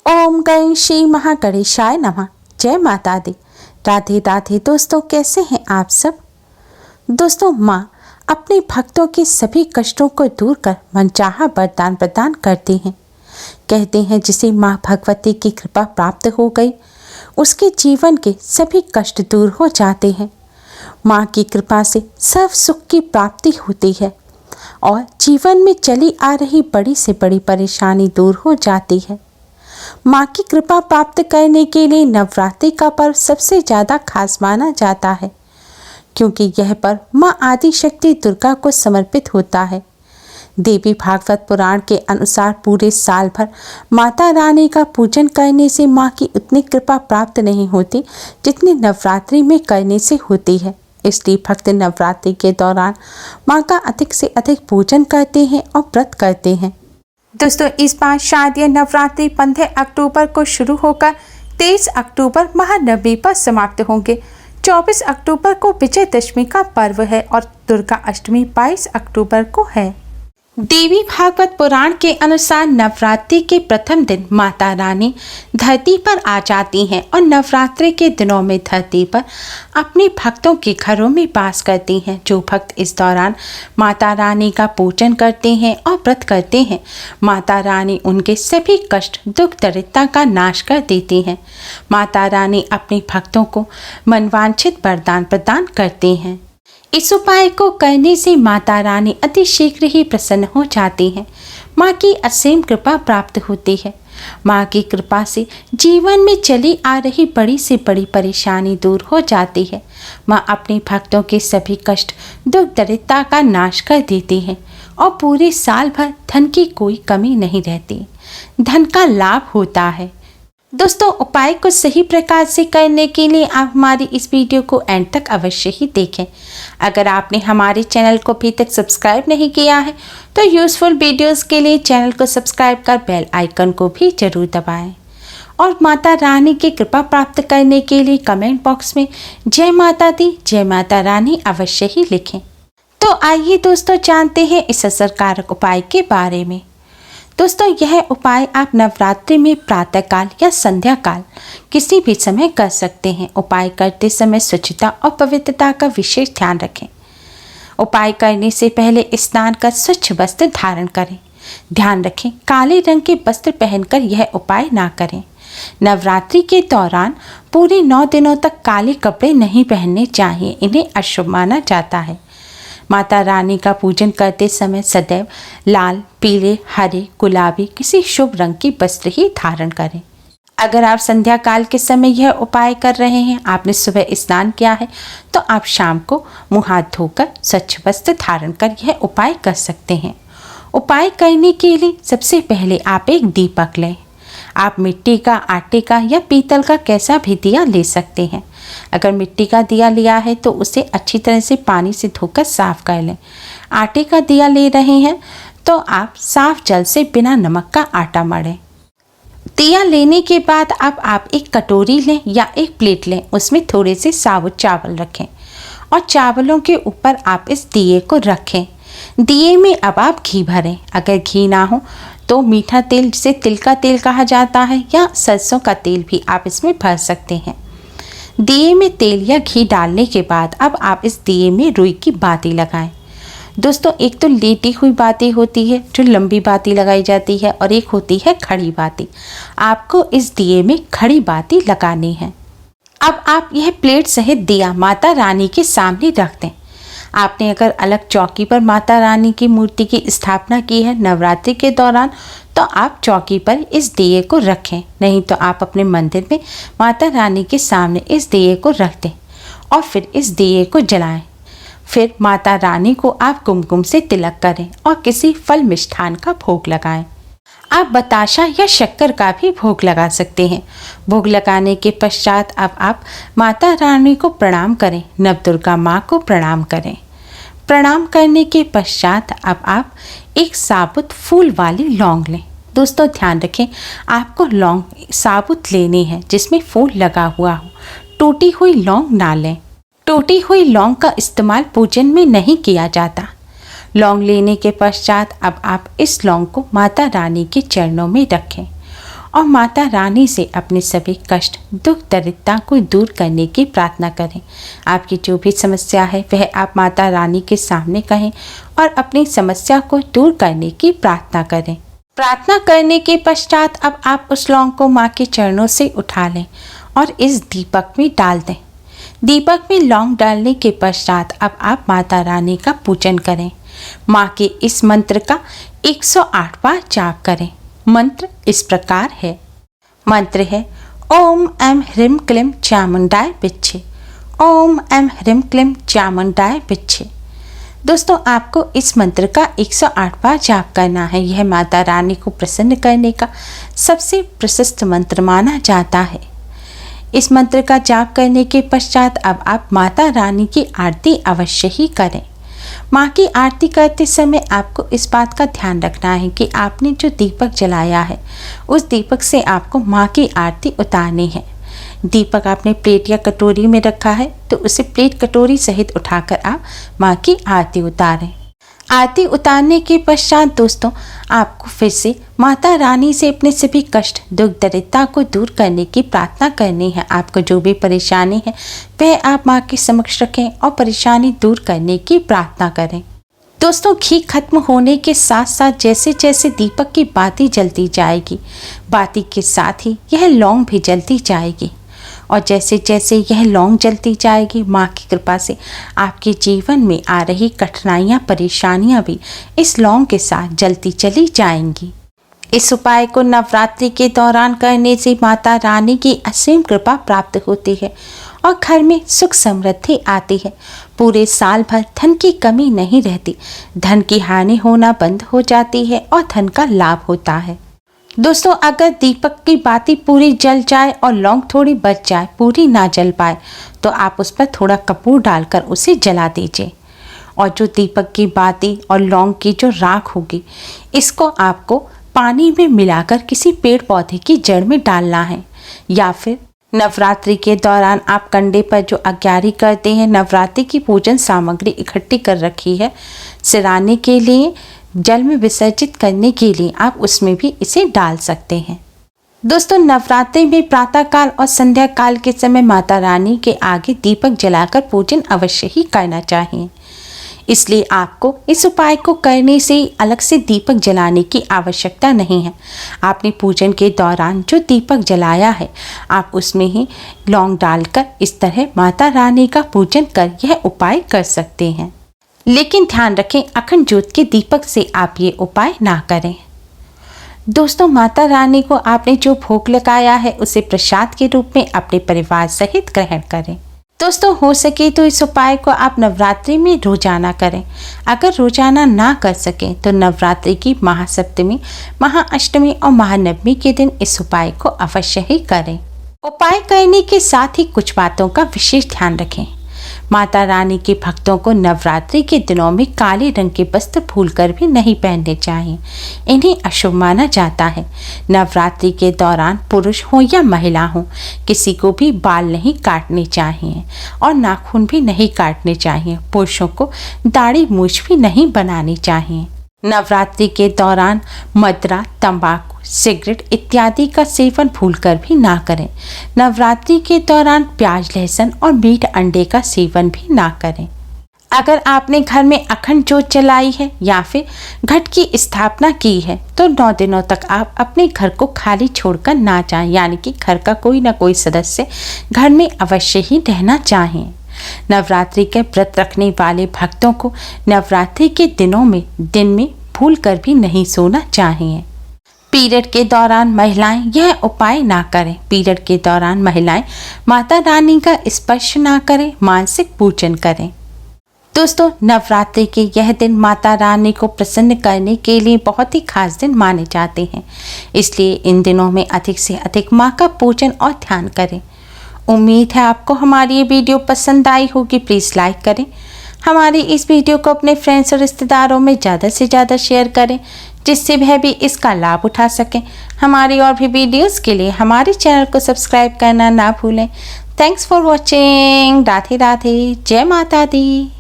ओम गण श्री महागणेशाय नमः। जय माता दी। राधे राधे दोस्तों, कैसे हैं आप सब। दोस्तों, माँ अपने भक्तों के सभी कष्टों को दूर कर मनचाहा वरदान प्रदान करती हैं। कहते हैं जिसे माँ भगवती की कृपा प्राप्त हो गई उसके जीवन के सभी कष्ट दूर हो जाते हैं। माँ की कृपा से सर्व सुख की प्राप्ति होती है और जीवन में चली आ रही बड़ी से बड़ी परेशानी दूर हो जाती है। माँ की कृपा प्राप्त करने के लिए नवरात्रि का पर्व सबसे ज़्यादा खास माना जाता है, क्योंकि यह पर्व माँ आदि शक्ति दुर्गा को समर्पित होता है। देवी भागवत पुराण के अनुसार पूरे साल भर माता रानी का पूजन करने से माँ की उतनी कृपा प्राप्त नहीं होती जितनी नवरात्रि में करने से होती है। इसलिए भक्त नवरात्रि के दौरान माँ का अधिक से अधिक पूजन करते हैं और व्रत करते हैं। दोस्तों, इस बार शारदीय नवरात्रि 15 अक्टूबर को शुरू होकर 23 अक्टूबर महानवमी पर समाप्त होंगे। 24 अक्टूबर को विजयदशमी का पर्व है और दुर्गा अष्टमी 22 अक्टूबर को है। देवी भागवत पुराण के अनुसार नवरात्रि के प्रथम दिन माता रानी धरती पर आ जाती हैं और नवरात्रि के दिनों में धरती पर अपने भक्तों के घरों में वास करती हैं। जो भक्त इस दौरान माता रानी का पूजन करते हैं और व्रत करते हैं, माता रानी उनके सभी कष्ट दुख दरिद्रता का नाश कर देती हैं। माता रानी अपने भक्तों को मनवांछित वरदान प्रदान करते हैं। इस उपाय को करने से माता रानी अति शीघ्र ही प्रसन्न हो जाती हैं। माँ की असीम कृपा प्राप्त होती है। माँ की कृपा से जीवन में चली आ रही बड़ी से बड़ी परेशानी दूर हो जाती है। माँ अपने भक्तों के सभी कष्ट दुख दरिद्रता का नाश कर देती है और पूरे साल भर धन की कोई कमी नहीं रहती, धन का लाभ होता है। दोस्तों, उपाय को सही प्रकार से करने के लिए आप हमारी इस वीडियो को एंड तक अवश्य ही देखें। अगर आपने हमारे चैनल को अभी तक सब्सक्राइब नहीं किया है तो यूज़फुल वीडियोस के लिए चैनल को सब्सक्राइब कर बेल आइकन को भी जरूर दबाएं और माता रानी की कृपा प्राप्त करने के लिए कमेंट बॉक्स में जय माता दी, जय माता रानी अवश्य ही लिखें। तो आइए दोस्तों, जानते हैं इस असरकारक उपाय के बारे में। दोस्तों, यह उपाय आप नवरात्रि में प्रातःकाल या संध्या काल किसी भी समय कर सकते हैं। उपाय करते समय स्वच्छता और पवित्रता का विशेष ध्यान रखें। उपाय करने से पहले स्नान कर स्वच्छ वस्त्र धारण करें। ध्यान रखें, काले रंग के वस्त्र पहनकर यह उपाय ना करें। नवरात्रि के दौरान पूरे 9 दिनों तक काले कपड़े नहीं पहनने चाहिए, इन्हें अशुभ माना जाता है। माता रानी का पूजन करते समय सदैव लाल, पीले, हरे, गुलाबी किसी शुभ रंग की वस्त्र ही धारण करें। अगर आप संध्या काल के समय यह उपाय कर रहे हैं, आपने सुबह स्नान किया है, तो आप शाम को मुंह हाथ धोकर स्वच्छ वस्त्र धारण कर यह उपाय कर सकते हैं। उपाय करने के लिए सबसे पहले आप एक दीपक लें। आप मिट्टी का, आटे का या पीतल का कैसा भी दिया ले सकते हैं। अगर मिट्टी का दिया लिया है तो उसे अच्छी तरह से पानी से धोकर साफ कर लें। आटे का दिया ले रहे हैं तो आप साफ जल से बिना नमक का आटा मढ़ें। दिया लेने के बाद अब आप एक कटोरी लें या एक प्लेट लें, उसमें थोड़े से साबुत चावल रखें और चावलों के ऊपर आप इस दिए को रखें। दिए में अब आप घी भरें। अगर घी ना हो तो मीठा तेल, जिसे तिल का तेल कहा जाता है, या सरसों का तेल भी आप इसमें भर सकते हैं। दिए में तेल या घी डालने के बाद अब आप इस दिए में रुई की बाती लगाएं। दोस्तों, एक तो लेटी हुई बाती होती है जो लंबी बाती लगाई जाती है और एक होती है खड़ी बाती। आपको इस दिए में खड़ी बाती लगानी है। अब आप यह प्लेट सहित दिया माता रानी के सामने रख दें। आपने अगर अलग चौकी पर माता रानी की मूर्ति की स्थापना की है नवरात्रि के दौरान, तो आप चौकी पर इस दिए को रखें। नहीं तो आप अपने मंदिर में माता रानी के सामने इस दिए को रख दें और फिर इस दिए को जलाएं। फिर माता रानी को आप कुमकुम से तिलक करें और किसी फल मिष्ठान का भोग लगाएं। आप बताशा या शक्कर का भी भोग लगा सकते हैं। भोग लगाने के पश्चात अब आप माता रानी को प्रणाम करें, नवदुर्गा माँ को प्रणाम करें। प्रणाम करने के पश्चात अब आप एक साबुत फूल वाली लौंग लें। दोस्तों, ध्यान रखें, आपको लौंग साबुत लेनी है जिसमें फूल लगा हुआ हो। टूटी हुई लौंग ना लें। टूटी हुई लौंग का इस्तेमाल पूजन में नहीं किया जाता। लौंग लेने के पश्चात अब आप इस लौंग को माता रानी के चरणों में रखें और माता रानी से अपने सभी कष्ट, दुख, दरिद्रता को दूर करने की प्रार्थना करें। आपकी जो भी समस्या है वह आप माता रानी के सामने कहें और अपनी समस्या को दूर करने की प्रार्थना करें। प्रार्थना करने के पश्चात अब आप उस लौंग को माँ के चरणों से उठा लें और इस दीपक में डाल दें। दीपक में लौंग डालने के पश्चात अब आप माता रानी का पूजन करें। माँ के इस मंत्र का 108 बार जाप करें। मंत्र इस प्रकार है। मंत्र है ओम ऐं ह्रीं क्लीं चामुंडाय विच्चे। ओम ऐं ह्रीं क्लीं चामुंडाय विच्चे। दोस्तों, आपको इस मंत्र का 108 बार जाप करना है। यह माता रानी को प्रसन्न करने का सबसे प्रशस्त मंत्र माना जाता है। इस मंत्र का जाप करने के पश्चात अब आप माता रानी की आरती अवश्य ही करें। माँ की आरती करते समय आपको इस बात का ध्यान रखना है कि आपने जो दीपक जलाया है उस दीपक से आपको माँ की आरती उतारनी है। दीपक आपने प्लेट या कटोरी में रखा है तो उसे प्लेट कटोरी सहित उठाकर आप माँ की आरती उतारें। आरती उतारने के पश्चात दोस्तों, आपको फिर से माता रानी से अपने सभी कष्ट, दुख, दरिद्रता को दूर करने की प्रार्थना करनी है। आपको जो भी परेशानी है वह आप माँ के समक्ष रखें और परेशानी दूर करने की प्रार्थना करें। दोस्तों, घी खत्म होने के साथ साथ जैसे जैसे दीपक की बाती जलती जाएगी, बाती के साथ ही यह लौंग भी जलती जाएगी और जैसे जैसे यह लौंग जलती जाएगी, माँ की कृपा से आपके जीवन में आ रही कठिनाइयाँ, परेशानियाँ भी इस लौंग के साथ जलती चली जाएंगी। इस उपाय को नवरात्रि के दौरान करने से माता रानी की असीम कृपा प्राप्त होती है और घर में सुख समृद्धि आती है। पूरे साल भर धन की कमी नहीं रहती, धन की हानि होना बंद हो जाती है और धन का लाभ होता है। दोस्तों, अगर दीपक की बाती पूरी जल जाए और लौंग थोड़ी बच जाए, पूरी ना जल पाए, तो आप उस पर थोड़ा कपूर डालकर उसे जला दीजिए। और जो दीपक की बाती और लौंग की जो राख होगी, इसको आपको पानी में मिलाकर किसी पेड़ पौधे की जड़ में डालना है। या फिर नवरात्रि के दौरान आप कंडे पर जो अग्यारी करते हैं, नवरात्रि की पूजन सामग्री इकट्ठी कर रखी है सिराने के लिए, जल में विसर्जित करने के लिए आप उसमें भी इसे डाल सकते हैं। दोस्तों, नवरात्रि में प्रातः काल और संध्या काल के समय माता रानी के आगे दीपक जलाकर पूजन अवश्य ही करना चाहिए। इसलिए आपको इस उपाय को करने से अलग से दीपक जलाने की आवश्यकता नहीं है। आपने पूजन के दौरान जो दीपक जलाया है, आप उसमें ही लौंग डालकर इस तरह माता रानी का पूजन कर यह उपाय कर सकते हैं। लेकिन ध्यान रखें, अखंड ज्योत के दीपक से आप ये उपाय ना करें। दोस्तों, माता रानी को आपने जो भोग लगाया है उसे प्रसाद के रूप में अपने परिवार सहित ग्रहण करें। दोस्तों, हो सके तो इस उपाय को आप नवरात्रि में रोजाना करें। अगर रोजाना ना कर सकें तो नवरात्रि की महासप्तमी, महाअष्टमी और महानवमी के दिन इस उपाय को अवश्य ही करें। उपाय करने के साथ ही कुछ बातों का विशेष ध्यान रखें। माता रानी के भक्तों को नवरात्रि के दिनों में काले रंग के वस्त्र भूलकर भी नहीं पहनने चाहिए। इन्हें अशुभ माना जाता है। नवरात्रि के दौरान पुरुष हो या महिला हो, किसी को भी बाल नहीं काटने चाहिए और नाखून भी नहीं काटने चाहिए। पुरुषों को दाढ़ी मूछ भी नहीं बनानी चाहिए। नवरात्रि के दौरान मदिरा, तंबाकू, सिगरेट इत्यादि का सेवन भूलकर भी ना करें। नवरात्रि के दौरान प्याज, लहसुन और मीट, अंडे का सेवन भी ना करें। अगर आपने घर में अखंड ज्योत जलाई है या फिर घट की स्थापना की है तो 9 दिनों तक आप अपने घर को खाली छोड़कर ना जाएं, यानी कि घर का कोई ना कोई सदस्य घर में अवश्य ही रहना चाहिए। नवरात्रि के व्रत रखने वाले भक्तों को नवरात्रि के दिनों में दिन में भूलकर भी नहीं सोना चाहिए। पीरियड के दौरान महिलाएं यह उपाय ना करें। पीरियड के दौरान महिलाएं माता रानी का स्पर्श ना करें, मानसिक पूजन करें। दोस्तों, नवरात्रि के यह दिन माता रानी को प्रसन्न करने के लिए बहुत ही खास दिन माने जाते हैं। इसलिए इन दिनों में अधिक से अधिक माँ का पूजन और ध्यान करें। उम्मीद है आपको हमारी ये वीडियो पसंद आई होगी। प्लीज़ लाइक करें। हमारी इस वीडियो को अपने फ्रेंड्स और रिश्तेदारों में ज़्यादा से ज़्यादा शेयर करें, जिससे वह भी इसका लाभ उठा सकें। हमारी और भी वीडियोस के लिए हमारे चैनल को सब्सक्राइब करना ना भूलें। Thanks for watching. Radhe Radhe. जय माता दी।